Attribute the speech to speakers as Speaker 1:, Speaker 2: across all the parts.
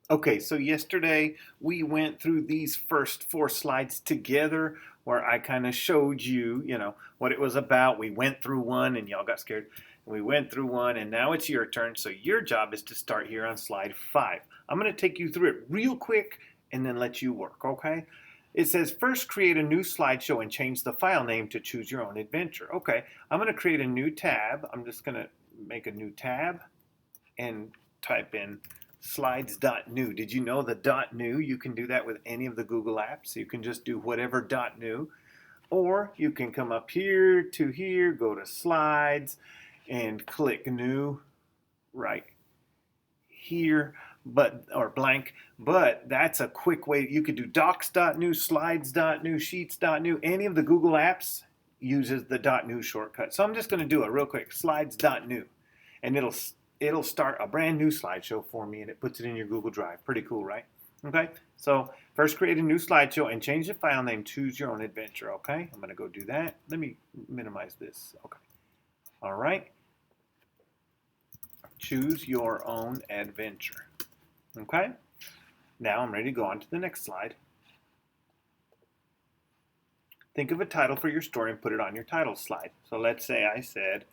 Speaker 1: Okay, so yesterday we went through these first four slides together where I kind of showed you, what it was about. We went through one and y'all got scared. We went through one and now it's your turn. So your job is to start here on slide 5. I'm going to take you through it real quick and then let you work, okay? It says first create a new slideshow and change the file name to choose your own adventure. Okay, I'm going to create a new tab. I'm just going to make a new tab and type in slides.new. Did you know the .new, you can do that with any of the Google apps. You can just do whatever .new, or you can come up here to here, go to slides and click new right here, but or blank. But that's a quick way. You could do docs.new, slides.new, sheets.new. Any of the Google apps uses the .new shortcut. So I'm just going to do it real quick, slides.new, and it'll start a brand new slideshow for me and it puts it in your Google Drive. Pretty cool, right? Okay, so first create a new slideshow and change the file name, choose your own adventure. Okay, I'm going to go do that. Let me minimize this. Okay, all right, choose your own adventure. Okay, now I'm ready to go on to the next slide. Think of a title for your story and put it on your title slide. So let's say I said,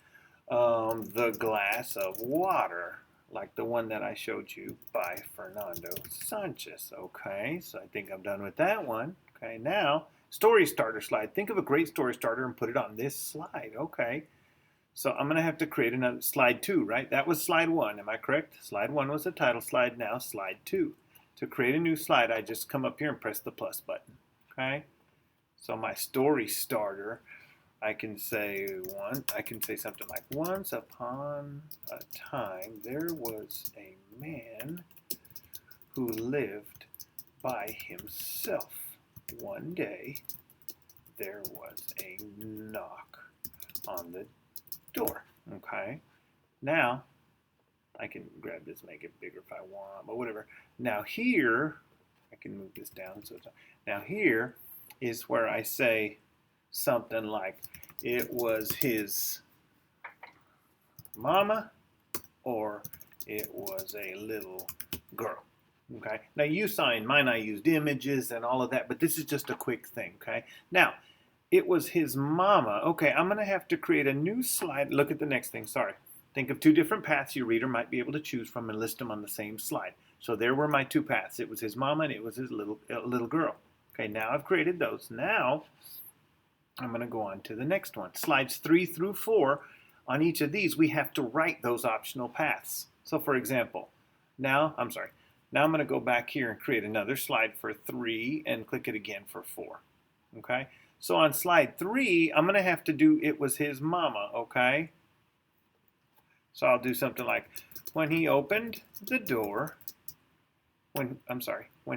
Speaker 1: The Glass of Water, like the one that I showed you by Fernando Sanchez. Okay, so I think I'm done with that one. Okay, now story starter slide. Think of a great story starter and put it on this slide. Okay, so I'm going to have to create another slide 2, right? That was slide 1. Am I correct? Slide 1 was the title slide. Now slide 2. To create a new slide, I just come up here and press the plus button. Okay, so my story starter, I can say something like, once upon a time there was a man who lived by himself. One day there was a knock on the door. Okay, now I can grab this, make it bigger if I want, but whatever. Now here, I can move this down. Now here is where I say something like, it was his mama or it was a little girl. Okay, now you saw in mine I used images and all of that, but this is just a quick thing. Okay, now it was his mama. Okay, I'm going to have to create a new slide. Look at the next thing. Sorry. Think of two different paths your reader might be able to choose from and list them on the same slide. So there were my two paths. It was his mama and it was his little girl. Okay, now I've created those. Now I'm going to go on to the next one. Slides 3 through 4. On each of these, we have to write those optional paths. So for example, now I'm going to go back here and create another slide for 3 and click it again for 4. Okay, so on slide 3, I'm going to have to do it was his mama. Okay, so I'll do something like, when he opened the door, when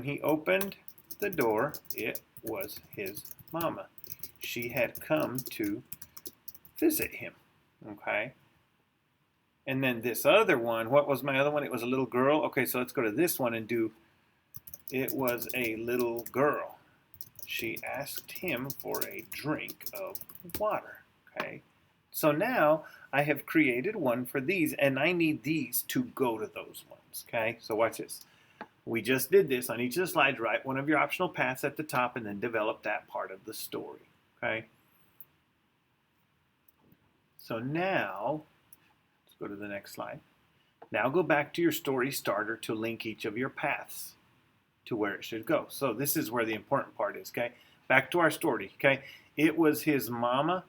Speaker 1: he opened the door, it was his mama. She had come to visit him. Okay, and then this other one, what was my other one? It was a little girl. Okay, so let's go to this one and do, it was a little girl. She asked him for a drink of water. Okay, so now I have created one for these and I need these to go to those ones. Okay, so watch this. We just did this on each of the slides. Write one of your optional paths at the top and then develop that part of the story. Okay, so now let's go to the next slide. Now go back to your story starter to link each of your paths to where it should go. So this is where the important part is. Okay, back to our story. Okay, it was his mama.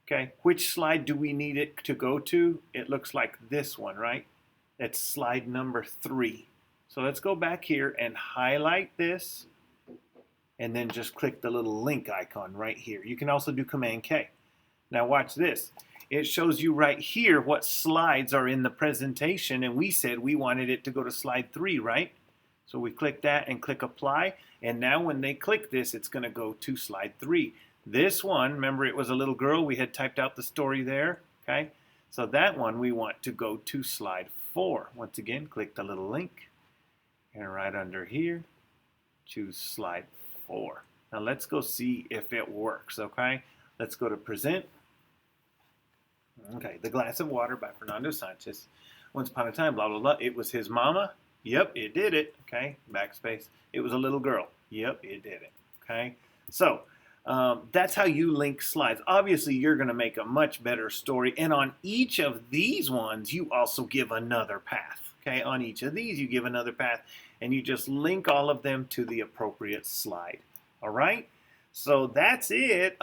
Speaker 1: Okay, which slide do we need it to go to? It looks like this one, right? It's slide number 3. So let's go back here and highlight this and then just click the little link icon right here. You can also do Command K. Now watch this. It shows you right here what slides are in the presentation, and we said we wanted it to go to slide 3, right? So we click that and click apply, and now when they click this, it's going to go to slide 3. This one, remember it was a little girl, we had typed out the story there, okay? So that one we want to go to slide 4. Once again, click the little link, and right under here, choose slide 4. Now let's go see if it works, okay? Let's go to present. Okay, The Glass of Water by Fernando Sanchez. Once upon a time, blah, blah, blah. It was his mama. Yep, it did it. Okay, backspace. It was a little girl. Yep, it did it. Okay, so that's how you link slides. Obviously, you're going to make a much better story. And on each of these ones, you also give another path. Okay, on each of these, you give another path, and you just link all of them to the appropriate slide. All right, so that's it.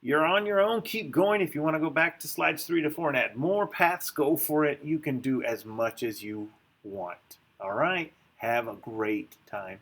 Speaker 1: You're on your own. Keep going. If you want to go back to slides 3 to 4 and add more paths, go for it. You can do as much as you want. All right. Have a great time.